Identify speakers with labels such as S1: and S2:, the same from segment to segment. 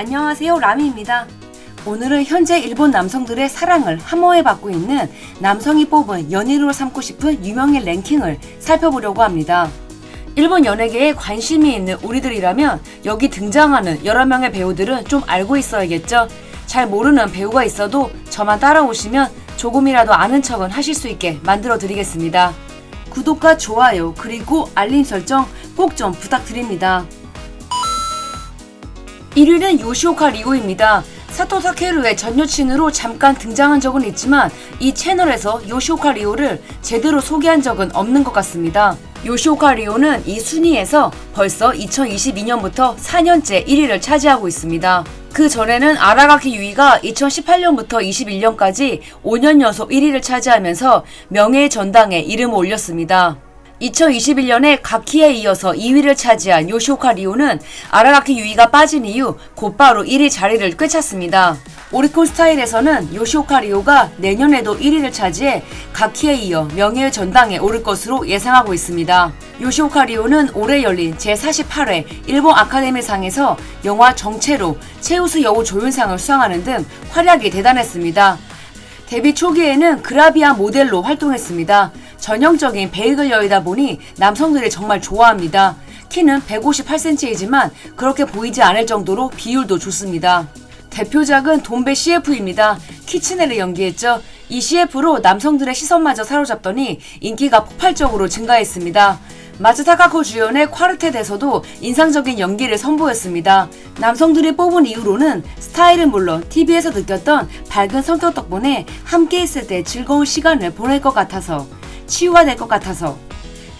S1: 안녕하세요, 라미입니다. 오늘은 현재 일본 남성들의 사랑을 함호에 받고 있는 남성이 뽑은 연인으로 삼고 싶은 유명인 랭킹을 살펴보려고 합니다. 일본 연예계에 관심이 있는 우리들이라면 여기 등장하는 여러 명의 배우들은 좀 알고 있어야겠죠. 잘 모르는 배우가 있어도 저만 따라오시면 조금이라도 아는 척은 하실 수 있게 만들어 드리겠습니다. 구독과 좋아요 그리고 알림 설정 꼭 좀 부탁드립니다. 1위는 요시오카 리오입니다. 사토 타케루의 전 여친으로 잠깐 등장한 적은 있지만 이 채널에서 요시오카 리오를 제대로 소개한 적은 없는 것 같습니다. 요시오카 리오는 이 순위에서 벌써 2022년부터 4년째 1위를 차지하고 있습니다. 그 전에는 아라가키 유이가 2018년부터 21년까지 5년 연속 1위를 차지하면서 명예의 전당에 이름을 올렸습니다. 2021년에 가키에 이어서 2위를 차지한 요시오카 리오는 아라가키 유이가 빠진 이후 곧바로 1위 자리를 꿰찼습니다. 오리콘 스타일에서는 요시오카 리오가 내년에도 1위를 차지해 가키에 이어 명예의 전당에 오를 것으로 예상하고 있습니다. 요시오카 리오는 올해 열린 제48회 일본 아카데미상에서 영화 정체로 최우수 여우 조연상을 수상하는 등 활약이 대단했습니다. 데뷔 초기에는 그라비아 모델로 활동했습니다. 전형적인 베이글 여이다 보니 남성들이 정말 좋아합니다. 키는 158cm이지만 그렇게 보이지 않을 정도로 비율도 좋습니다. 대표작은 돈베 CF입니다. 키츠네를 연기했죠. 이 CF로 남성들의 시선마저 사로잡더니 인기가 폭발적으로 증가했습니다. 마츠타카코 주연의 콰르텟에서도 인상적인 연기를 선보였습니다. 남성들이 뽑은 이유로는 스타일은 물론 TV에서 느꼈던 밝은 성격 덕분에 함께 있을 때 즐거운 시간을 보낼 것 같아서, 치유가 될 것 같아서,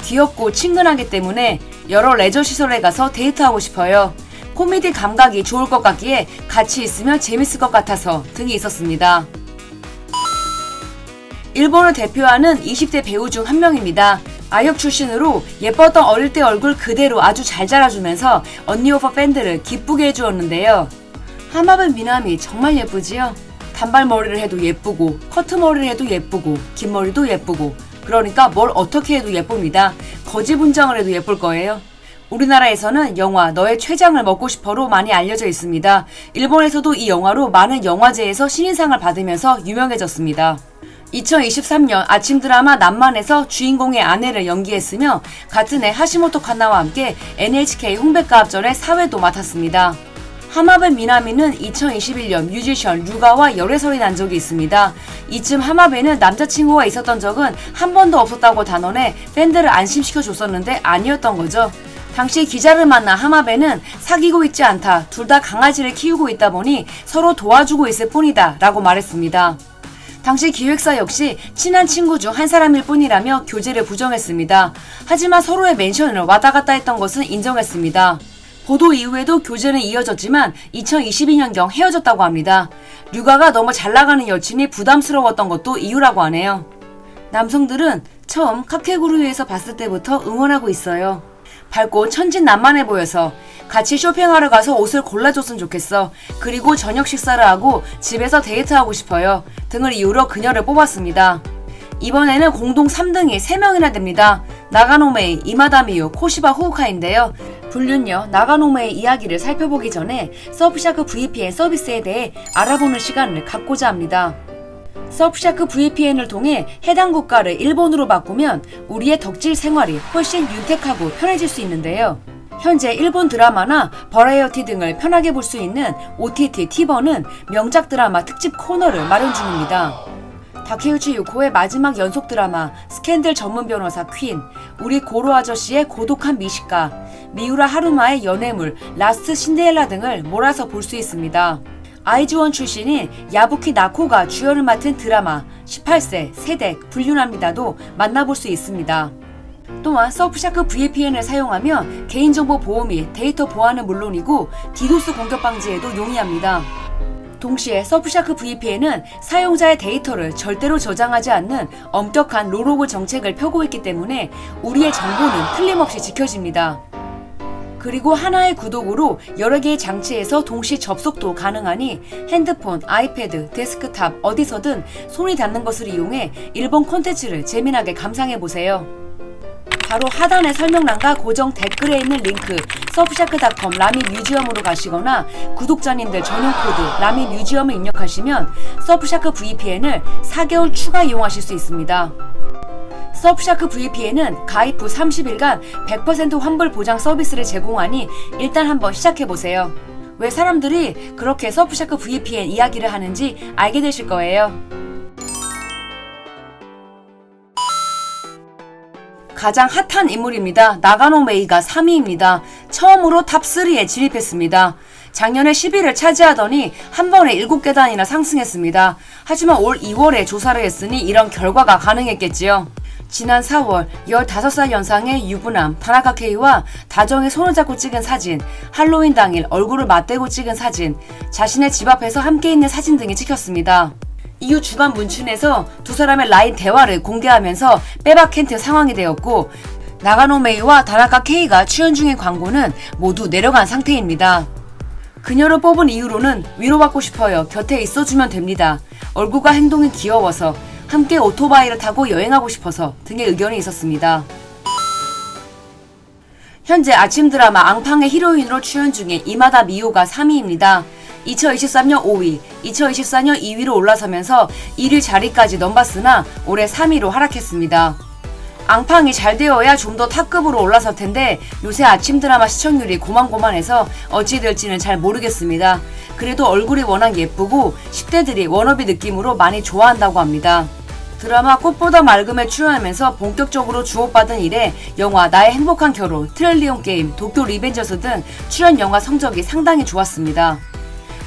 S1: 귀엽고 친근하기 때문에 여러 레저 시설에 가서 데이트하고 싶어요. 코미디 감각이 좋을 것 같기에 같이 있으면 재밌을 것 같아서 등이 있었습니다. 일본을 대표하는 20대 배우 중 한 명입니다. 아역 출신으로 예뻤던 어릴 때 얼굴 그대로 아주 잘 자라주면서 언니 오빠 팬들을 기쁘게 해주었는데요. 하마벤 미나미 정말 예쁘지요? 단발머리를 해도 예쁘고 커트머리를 해도 예쁘고 긴 머리도 예쁘고 그러니까 뭘 어떻게 해도 예쁩니다. 거지 분장을 해도 예쁠 거예요. 우리나라에서는 영화 너의 췌장을 먹고 싶어로 많이 알려져 있습니다. 일본에서도 이 영화로 많은 영화제에서 신인상을 받으면서 유명해졌습니다. 2023년 아침 드라마 남만에서 주인공의 아내를 연기했으며 같은 해 하시모토 칸나와 함께 NHK 홍백가합전의 사회도 맡았습니다. 하마벤 미나미는 2021년 뮤지션 류가와 열애설이 난 적이 있습니다. 이쯤 하마벤은 남자친구가 있었던 적은 한 번도 없었다고 단언해 팬들을 안심시켜줬었는데 아니었던 거죠. 당시 기자를 만나 하마벤은 사귀고 있지 않다. 둘 다 강아지를 키우고 있다 보니 서로 도와주고 있을 뿐이다 라고 말했습니다. 당시 기획사 역시 친한 친구 중 한 사람일 뿐이라며 교제를 부정했습니다. 하지만 서로의 멘션을 왔다 갔다 했던 것은 인정했습니다. 보도 이후에도 교제는 이어졌지만 2022년경 헤어졌다고 합니다. 류가가 너무 잘 나가는 여친이 부담스러웠던 것도 이유라고 하네요. 남성들은 처음 카케구루에서 봤을 때부터 응원하고 있어요. 밝고 천진난만해 보여서 같이 쇼핑하러 가서 옷을 골라줬으면 좋겠어. 그리고 저녁 식사를 하고 집에서 데이트하고 싶어요. 등을 이유로 그녀를 뽑았습니다. 이번에는 공동 3등이 3명이나 됩니다. 나가노메이, 이마다미유, 코시바 후우카인데요. 불륜녀 나가노메의 이야기를 살펴보기 전에 서브샤크 VPN 서비스에 대해 알아보는 시간을 갖고자 합니다. 서브샤크 VPN을 통해 해당 국가를 일본으로 바꾸면 우리의 덕질 생활이 훨씬 윤택하고 편해질 수 있는데요. 현재 일본 드라마나 버라이어티 등을 편하게 볼 수 있는 OTT TVer는 명작 드라마 특집 코너를 마련 중입니다. 다케우치 유코의 마지막 연속 드라마 스캔들 전문 변호사 퀸, 우리 고로 아저씨의 고독한 미식가, 미우라 하루마의 연애물 라스트 신데렐라 등을 몰아서 볼 수 있습니다. 아이즈원 출신인 야부키 나코가 주연을 맡은 드라마 18세 세댁 불륜합니다도 만나볼 수 있습니다. 또한 서브샤크 VPN을 사용하면 개인정보 보호 및 데이터 보안은 물론이고 디도스 공격 방지에도 용이합니다. 동시에 서브샤크 VPN은 사용자의 데이터를 절대로 저장하지 않는 엄격한 롤오브 정책을 펴고 있기 때문에 우리의 정보는 틀림없이 지켜집니다. 그리고 하나의 구독으로 여러 개의 장치에서 동시 접속도 가능하니 핸드폰, 아이패드, 데스크탑 어디서든 손이 닿는 것을 이용해 일본 콘텐츠를 재미나게 감상해보세요. 바로 하단의 설명란과 고정 댓글에 있는 링크 서프샤크닷컴 라미 뮤지엄으로 가시거나 구독자님들 전용 코드 라미 뮤지엄을 입력하시면 서프샤크 VPN을 4개월 추가 이용하실 수 있습니다. 서프샤크 VPN은 가입 후 30일간 100% 환불 보장 서비스를 제공하니 일단 한번 시작해보세요. 왜 사람들이 그렇게 서프샤크 VPN 이야기를 하는지 알게 되실 거예요. 가장 핫한 인물입니다. 나가노 메이가 3위입니다. 처음으로 탑3에 진입했습니다. 작년에 10위를 차지하더니 한 번에 7계단이나 상승했습니다. 하지만 올 2월에 조사를 했으니 이런 결과가 가능했겠지요. 지난 4월 15살 연상의 유부남 타나카 케이와 다정히 손을 잡고 찍은 사진, 할로윈 당일 얼굴을 맞대고 찍은 사진, 자신의 집 앞에서 함께 있는 사진 등이 찍혔습니다. 이후 주간 문춘에서 두 사람의 라인 대화를 공개하면서 빼박 캔트 상황이 되었고, 나가노 메이와 다나카 케이가 출연 중인 광고는 모두 내려간 상태입니다. 그녀를 뽑은 이유로는 위로받고 싶어요. 곁에 있어주면 됩니다. 얼굴과 행동이 귀여워서, 함께 오토바이를 타고 여행하고 싶어서 등의 의견이 있었습니다. 현재 아침 드라마 앙팡의 히로인으로 출연 중인 이마다 미호가 3위입니다. 2023년 5위, 2024년 2위로 올라서면서 1위 자리까지 넘봤으나 올해 3위로 하락했습니다. 앙팡이 잘 되어야 좀 더 탑급으로 올라설 텐데 요새 아침 드라마 시청률이 고만고만해서 어찌 될지는 잘 모르겠습니다. 그래도 얼굴이 워낙 예쁘고 10대들이 워너비 느낌으로 많이 좋아한다고 합니다. 드라마 꽃보다 맑음에 출연하면서 본격적으로 주목받은 이래 영화 나의 행복한 결혼, 트릴리온 게임, 도쿄 리벤저스 등 출연 영화 성적이 상당히 좋았습니다.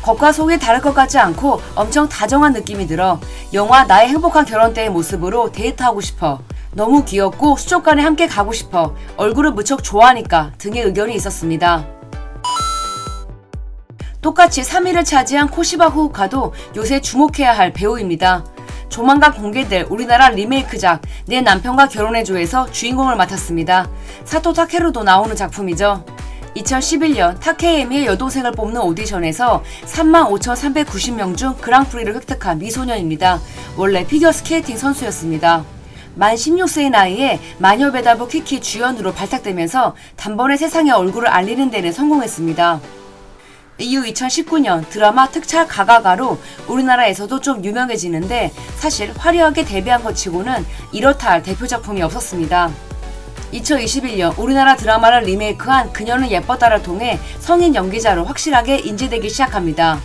S1: 겉과 속이 다를 것 같지 않고 엄청 다정한 느낌이 들어 영화 나의 행복한 결혼 때의 모습으로 데이트하고 싶어, 너무 귀엽고 수족관에 함께 가고 싶어, 얼굴을 무척 좋아하니까 등의 의견이 있었습니다. 똑같이 3위를 차지한 코시바 후우카도 요새 주목해야 할 배우입니다. 조만간 공개될 우리나라 리메이크작 내 남편과 결혼해줘에서 주인공을 맡았습니다. 사토 타케루도 나오는 작품이죠. 2011년 타케에미의 여동생을 뽑는 오디션에서 35,390명 중 그랑프리를 획득한 미소년입니다. 원래 피겨스케이팅 선수였습니다. 만 16세의 나이에 마녀배달부 키키 주연으로 발탁되면서 단번에 세상에 얼굴을 알리는 데는 성공했습니다. 이후 2019년 드라마 특촬 가가가로 우리나라에서도 좀 유명해지는데 사실 화려하게 데뷔한 것 치고는 이렇다 할 대표 작품이 없었습니다. 2021년 우리나라 드라마를 리메이크한 그녀는 예뻤다를 통해 성인 연기자로 확실하게 인지되기 시작합니다.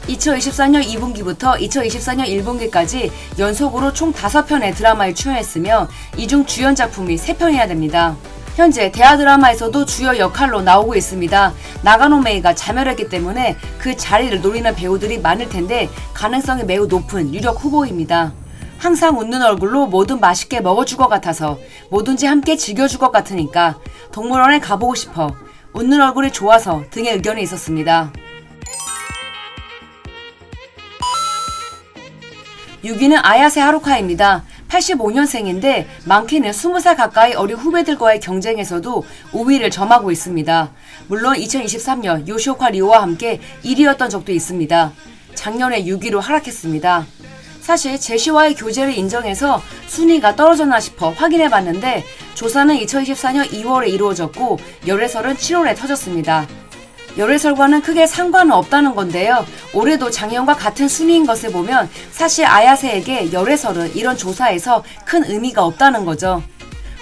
S1: 2024년 2분기부터 2024년 1분기까지 연속으로 총 5편의 드라마에 출연했으며 이 중 주연 작품이 3편이나 됩니다. 현재 대하 드라마에서도 주요 역할로 나오고 있습니다. 나가노 메이가 자멸했기 때문에 그 자리를 노리는 배우들이 많을 텐데 가능성이 매우 높은 유력 후보입니다. 항상 웃는 얼굴로 뭐든 맛있게 먹어줄 것 같아서 뭐든지 함께 즐겨줄 것 같으니까 동물원에 가보고 싶어, 웃는 얼굴이 좋아서 등의 의견이 있었습니다. 6위는 아야세 하루카입니다. 85년생인데 많게는 20살 가까이 어린 후배들과의 경쟁에서도 5위를 점하고 있습니다. 물론 2023년 요시오카 리오와 함께 1위였던 적도 있습니다. 작년에 6위로 하락했습니다. 사실 제시와의 교제를 인정해서 순위가 떨어졌나 싶어 확인해봤는데 조사는 2024년 2월에 이루어졌고 열애설은 7월에 터졌습니다. 열애설과는 크게 상관은 없다는 건데요. 올해도 작년과 같은 순위인 것을 보면 사실 아야세에게 열애설은 이런 조사에서 큰 의미가 없다는 거죠.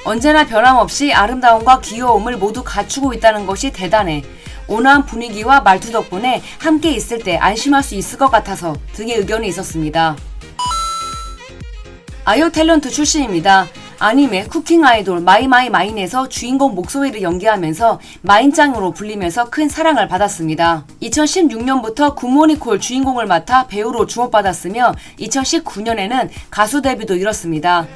S1: 언제나 변함없이 아름다움과 귀여움을 모두 갖추고 있다는 것이 대단해. 온화한 분위기와 말투 덕분에 함께 있을 때 안심할 수 있을 것 같아서 등의 의견이 있었습니다. 아이오 탤런트 출신입니다. 아니메 쿠킹 아이돌 마이마이마인에서 주인공 목소리를 연기하면서 마인짱으로 불리면서 큰 사랑을 받았습니다. 2016년부터 굿모닝콜 주인공을 맡아 배우로 주목받았으며 2019년에는 가수 데뷔도 이뤘습니다.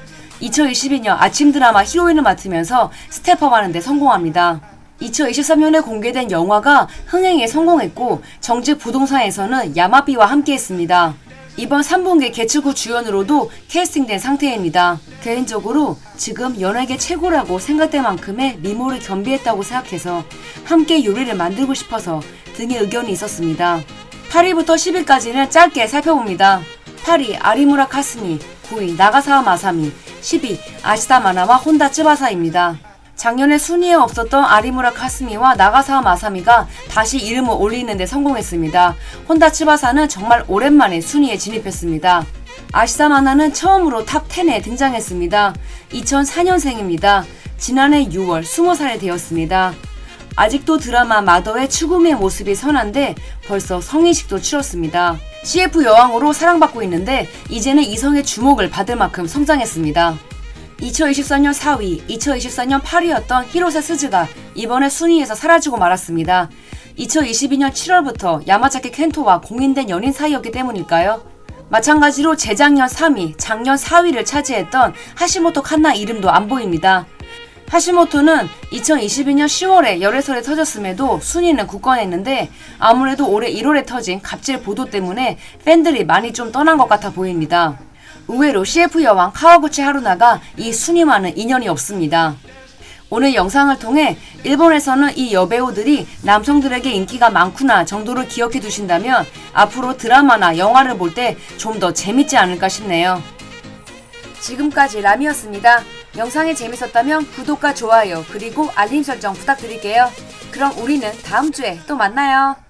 S1: 2022년 아침 드라마 히로인을 맡으면서 스텝업하는 데 성공합니다. 2023년에 공개된 영화가 흥행에 성공했고 정직 부동산에서는 야마비와 함께했습니다. 이번 3분기 개측 후 주연으로도 캐스팅된 상태입니다. 개인적으로 지금 연예계 최고라고 생각될 만큼의 미모를 겸비했다고 생각해서 함께 요리를 만들고 싶어서 등의 의견이 있었습니다. 8위부터 10위까지는 짧게 살펴봅니다. 8위 아리무라 카스미, 9위 나가사와 마사미, 10위 아시다 마나와 혼다 쯔바사입니다. 작년에 순위에 없었던 아리무라 카스미와 나가사와 마사미가 다시 이름을 올리는 데 성공했습니다. 혼다 츠바사는 정말 오랜만에 순위에 진입했습니다. 아시사 마나는 처음으로 탑 10에 등장했습니다. 2004년생입니다. 지난해 6월 20살이 되었습니다. 아직도 드라마 마더의 추구미의 모습이 선한데 벌써 성인식도 치렀습니다. CF 여왕으로 사랑받고 있는데 이제는 이성의 주목을 받을 만큼 성장했습니다. 2024년 4위, 2024년 8위였던 히로세 스즈가 이번에 순위에서 사라지고 말았습니다. 2022년 7월부터 야마자키 켄토와 공인된 연인 사이였기 때문일까요? 마찬가지로 재작년 3위, 작년 4위를 차지했던 하시모토 칸나 이름도 안 보입니다. 하시모토는 2022년 10월에 열애설이 터졌음에도 순위는 굳건했는데 아무래도 올해 1월에 터진 갑질 보도 때문에 팬들이 많이 좀 떠난 것 같아 보입니다. 의외로 CF 여왕 카와구치 하루나가 이 순위와는 인연이 없습니다. 오늘 영상을 통해 일본에서는 이 여배우들이 남성들에게 인기가 많구나 정도를 기억해 두신다면 앞으로 드라마나 영화를 볼 때 좀 더 재밌지 않을까 싶네요. 지금까지 람이었습니다. 영상이 재밌었다면 구독과 좋아요 그리고 알림 설정 부탁드릴게요. 그럼 우리는 다음 주에 또 만나요.